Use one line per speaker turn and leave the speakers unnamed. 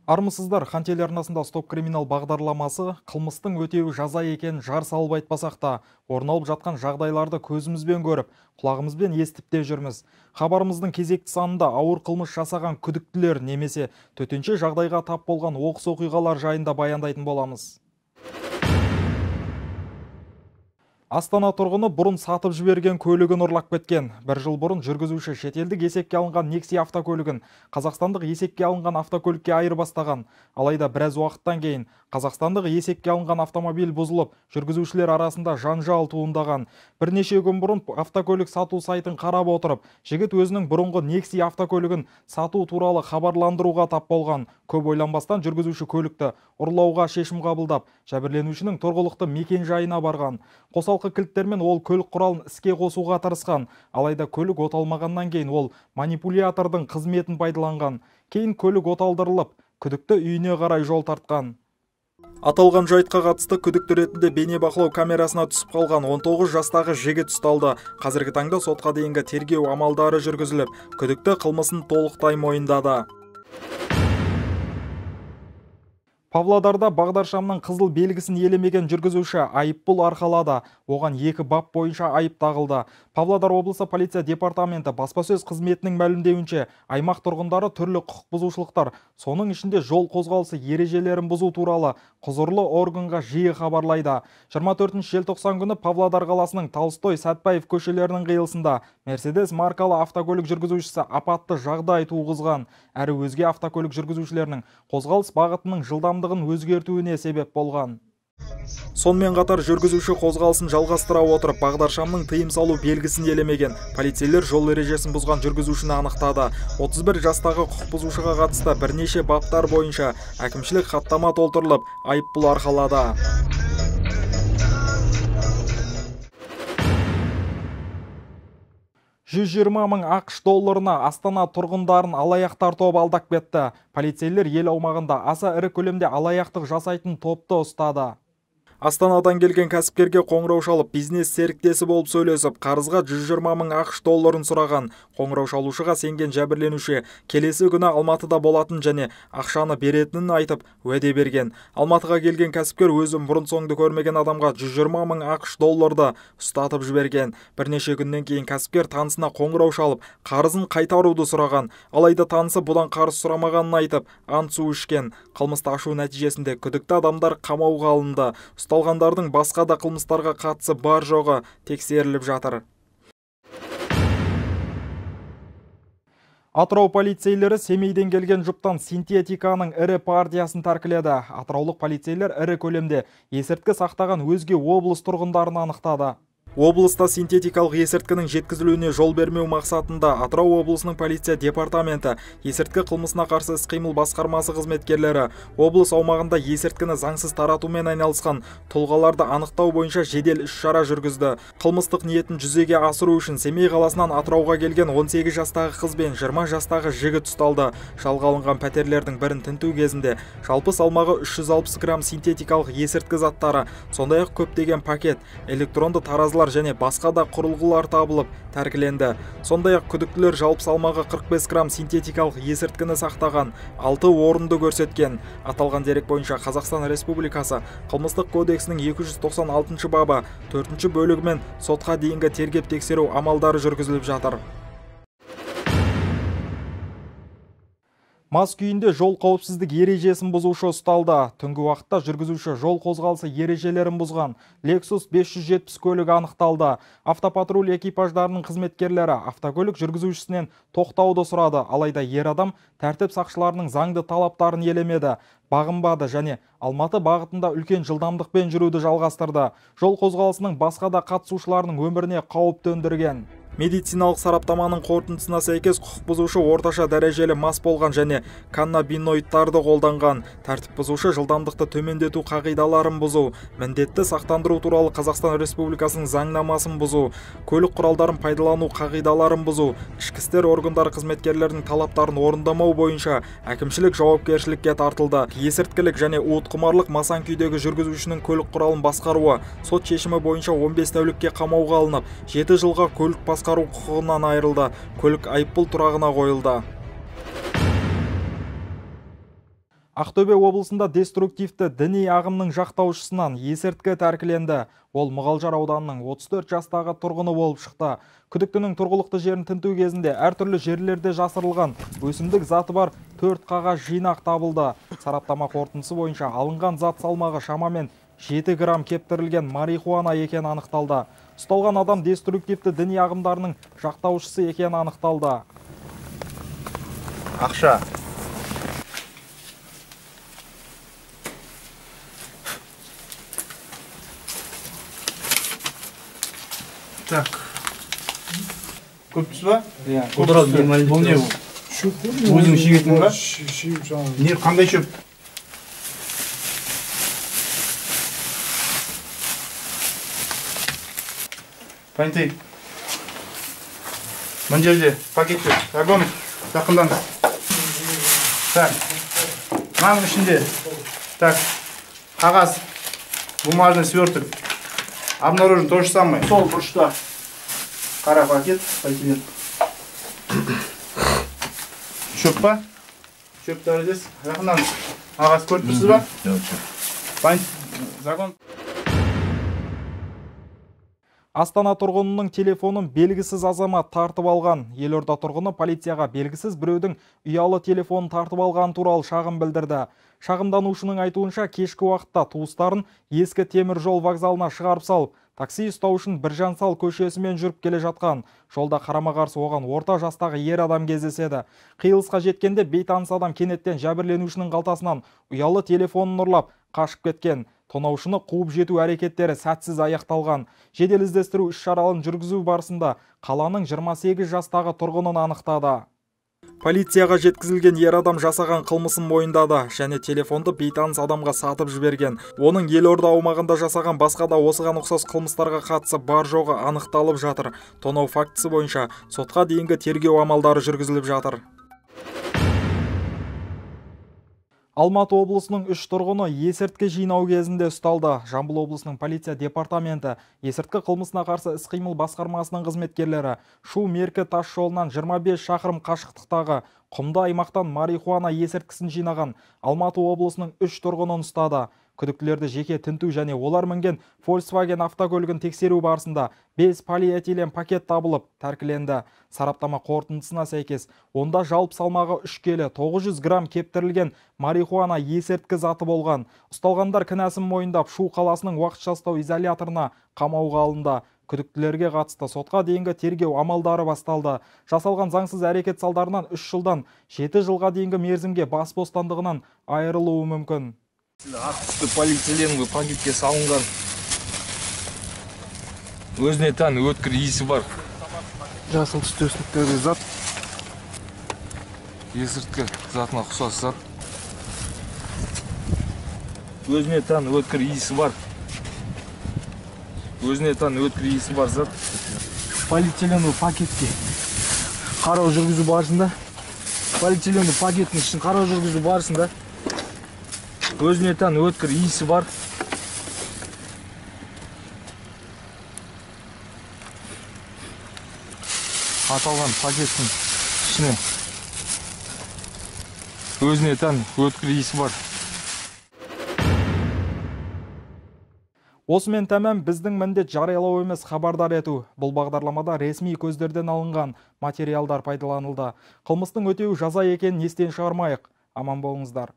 Армысыздар, Хан телеарнасында стоп криминал бағдарламасы қылмыстың өтеуі жаза екенін жар салып айтпасақ та, орын алып жатқан жағдайларды көзімізбен көріп, құлағымызбен естіп те жүрміз. Хабарымыздың кезекті санында ауыр қылмыс жасаған күдіктілер немесе төтенше жағдайға тап болған оқыс оқиғалар жайында баяндайтын боламыз. Астана тұрғыны бұрын сатып жіберген көлігін ұрлап кеткен. Бір жыл бұрын жүргізуші шетелдік есепке алынған Nexia автокөлігін қазақстандық есепке алынған автокөлікке айырбастаған. Алайда біраз уақыттан кейін қазақстандық есепке алынған автомобиль бұзылып, жүргізушілер арасында жанжал туындаған. Бірнеше күн бұрын автокөлік сату сайтын қарап отырып, жігіт өзінің бұрынғы Nexia автокөлігін сату туралы хабарландыруға тап болған. Көп ойланбастан жүргізуші көлікті ұрлауға шешім қабылдап, жәбірленушінің тұрғылықты мекен жайына барған. Қосалқы кілттермен ол көлік құралын іске қосуға тырысқан. Алайда көлік оталмағаннан кейін ол манипулятордың қызметін пайдаланған. Кейін көлік оталдырылып, күдікті үйіне қарай жол тартқан. Аталған жайтқа қатысты күдікті ретінде бейнебақылау камерасына түсіп қалған 19 жастағы жігіт ұсталды. Қазіргі таңда сотқа дейінгі тергеу амалдары жүргізіліп, күдікті қылмысын толықтай мойындады. Павлодарда бағдаршамның қызыл белгісін елемеген жүргізуші айыппұл арқалады. Оған 2 бап бойынша айып тағылды. Павлодар облысы полиция департаменті баспасөз қызметінің мәлімдеуінше, аймақ тұрғындары түрлі құқық бұзушылықтар, соның ішінде жол қозғалысы ережелерін бұзу туралы құзырлы органға жиі хабарлайды. 24 желтоқсан күні Павлодар қаласының Толстой, Сәтпаев көшелерінің қиылысында Мерседес маркалы автокөлік жүргізушісі апатты жағдай туғызған. Әрі өзге автокөлік жүргізушілерінің қозғалыс бағытының жылдамдығын өзгертуіне себеп болған. Сонымен қатар жүргізуші қозғалысын жалғастыра отырып, бағдаршамның тыйым салу белгісін елемеген. Полицейлер жол ережесін бұзған жүргізушіні анықтады. 31 жастағы құқық бұзушыға қатысты бірнеше баптар бойынша әкімшілік хаттама толтырылып, айыппұл арқалады. $120 мың ақш долларына Астана тұрғындарын алаяқтар тобы алдап кетті. Полицейлер ел аумағында аса ірі көлемде алаяқтық жасайтын топты ұстады. Астанадан келген кәсіпкерге қоңырау шалып, бизнес серіктесі болып сөйлесіп, қарызға $120 мың ақш долларын сұраған. Қоңырау шалушыға сенген жәбірленуші келесі күні Алматыда болатын және ақшаны беретінін айтып, уәде берген. Алматыға келген кәсіпкер өзін бұрын соңды көрмеген адамға $120 мың ақш долларды ұстатып жіберген. Бірнеше күннен кейін кәсіпкер танысына қоңырау шалып, қарызын қайтаруды сұраған. Алайда танысы бұдан қарыз сұрамағанын айтып, ант су ішкен. Қылмысты ашу нәтижесінде күдікті адамдар қамауға алынды. Ұсталғандардың басқа да қылмыстарға қатысы бар жоғы тексеріліп жатыр. Атырау полицейлері Семейден келген жұптан синтетиканың ірі партиясын тәркіледі. Атыраулық полицейлер ірі көлемде есірткі сақтаған өзге облыс тұрғындарын анықтады. Облыста синтетикалық есірткінің жеткізілуіне жол бермеу мақсатында Атырау облысының полиция департаменті есірткі қылмысына қарсы іс-қимыл басқармасы қызметкерлері облыс аумағында есірткіні заңсыз таратумен айналысқан тұлғаларды анықтау бойынша жедел іс-шара жүргізді. Қылмыстық ниетін жүзеге асыру үшін Семей қаласынан Атырауға келген 18 жастағы қыз бен 20 жастағы жігіт ұсталды. Жалға алынған пәтерлердің бірін тінту кезінде жалпы салмағы 360 грамм синтетикалық есірткі заттары, сондай-ақ көптеген пакет, электронды таразылар және басқа да құрылғылар табылып тәркіленді. Сондай-ақ күдіктілер жалпы салмағы 45 грамм синтетикалық есірткіні сақтаған, 6 орынды көрсеткен. Аталған дерек бойынша Қазақстан Республикасы қылмыстық кодексінің 296 бабы 4 бөлігімен сотқа дейінгі тергеп-тексеру амалдары жүргізіліп жатыр. Мас күйінде жол қауіпсіздік ережесін бұзушы ұсталды. Түнгі уақытта жүргізуші жол қозғалысы ережелерін бұзған. Lexus 570 көлігі анықталды. Автопатруль экипаждарының қызметкерлері автокөлік жүргізушісінен тоқтауды сұрады. Алайда ер адам тәртіп сақшыларының заңды талаптарын елемеді, бағынбады және Алматы бағытында үлкен жылдамдықпен жүруді жалғастырды. Жол қозғалысының басқа да қатысушыларының өміріне қауіп төндірген. Медициналық сараптаманың қорытындысына сәйкес құқық бұзушы орташа дәрежелі мас болған және каннабиноидтарды қолданған. Тәртіп бұзушы жылдамдықты төмендету қағидаларын бұзу, міндетті сақтандыру туралы Қазақстан Республикасының заңнамасын бұзу, көлік құралдарын пайдалану қағидаларын бұзу, ішкі істер органдары қызметкерлерінің талаптарын орындамау бойынша әкімшілік жауапкершілікке тартылды. Есірткілік және уытқұмарлық масан күйдегі жүргізушінің көлік құралын басқаруы сот шешімі бойынша 15 тәулікке қамауға алынып, 7 жылға көлік басқару құқығынан айырылды. Көлік айыппұл тұрағына қойылды. Ақтөбе облысында деструктивті діни ағымның жақтаушысынан есірткі тәркіленді. Ол Мұғалжар ауданының 34 жастағы тұрғыны болып шықты. Күдіктінің тұрғылықты жерін тінту кезінде әртүрлі жерлерде жасырылған өсімдік заты бар 4 қағаз жинақ табылды. Сараптама қорытындысы бойынша алынған зат салмағы шамамен 7 грамм кептірілген марихуана екені анықталды. Ұсталған адам деструктивті діни ағымдарының жақтаушысы екені анықталды.
Ақша. Так. Көптісі ба? Бұл не бұл? Өзің шегетін ба? Не, қандай шөп? Пойнтей. Мына жерде пакет шөп. Вагон. Жақындан. Так. Мынаның ішінде. Так. Қағаз. Бумажный сверток. Обнаружен то же самое. Сол бұрышта. Қара пакет. Полиэтилен. Шөп па? Шөп дәрежесі. Жақындан. Қағаз көріп тұрсыз ба? Пойнт. Загон.
Астана тұрғынының телефонын белгісіз азамат тартып алған. Елорда тұрғыны полицияға белгісіз біреудің ұялы телефонын тартып алған туралы шағым білдірді. Шағымданушының айтуынша кешкі уақытта туыстарын ескі темір жол вокзалына шығарып салып, такси ұстау үшін Біржан Сал көшесімен жүріп келе жатқан. Жолда қарама-қарсы оған орта жастағы ер адам кездеседі. Қиылысқа жеткенде бейтаныс адам кенеттен жәбірленушінің қалтасынан ұялы телефонын ұрлап қашып кеткен. Тонаушыны қуып жету әрекеттері сәтсіз аяқталған. Жедел іздестіру іс-шараларын жүргізу барысында қаланың 28 жастағы тұрғынын анықтады. Полицияға жеткізілген ер адам жасаған қылмысын мойындады және телефонды бейтаныс адамға сатып жіберген. Оның елорда аумағында жасаған басқа да осыған ұқсас қылмыстарға қатысы бар жоғы анықталып жатыр. Тонау фактісі бойынша сотқа дейінгі тергеу амалдары жүргізіліп жатыр. Алматы облысының 3 тұрғыны есірткі жинау кезінде ұсталды. Жамбыл облысының полиция департаменті есірткі қылмысына қарсы іс-қимыл басқармасының қызметкерлері Шу-Меркі тас жолынан 25 шақырым қашықтықтағы құмды аймақтан марихуана есірткісін жинаған Алматы облысының 3 тұрғынын ұстады. Күдіктілерді жеке тінту және олар мінген Volkswagen автокөлігін тексеру барысында 5 полиэтилен пакет табылып, тәркіленді. Сараптама қорытындысына сәйкес, онда жалпы салмағы 3 келі 900 грамм кептірілген марихуана есірткі заты болған. Ұсталғандар кінәсін мойындап, Шу қаласының уақытша ұстау изоляторына қамауға алынды. Күдіктілерге қатысты сотқа дейінгі тергеу амалдары басталды. Жасалған заңсыз әрекет салдарынан 3 жылдан 7 жылға дейінгі мерзімге бас бостандығынан айырылуы мүмкін.
Ақ полиэтиленовый пакетке салынған өзіне тән өткір иісі бар
Жасыл түсті өсімдіктерде зат.
есірткі затына ұқсас зат. Өзіне тән өткір иісі бар. Өзіне тән өткір иісі бар зат.
Полиэтиленовый пакетке қарау жүргізу барысында.
Полиэтиленовый пакеттің ішін қарау жүргізу барысында өзіне тән өткір иісі бар. Аталған пакеттің ішіне өзіне тән өткір иісі бар.
Осымен тәмам, біздің міндет жариялау емес, хабардар ету. Бұл бағдарламада ресми көздерден алынған материалдар пайдаланылды. Қылмыстың өтеуі жаза екенін естен шығармайық. Аман болыңыздар.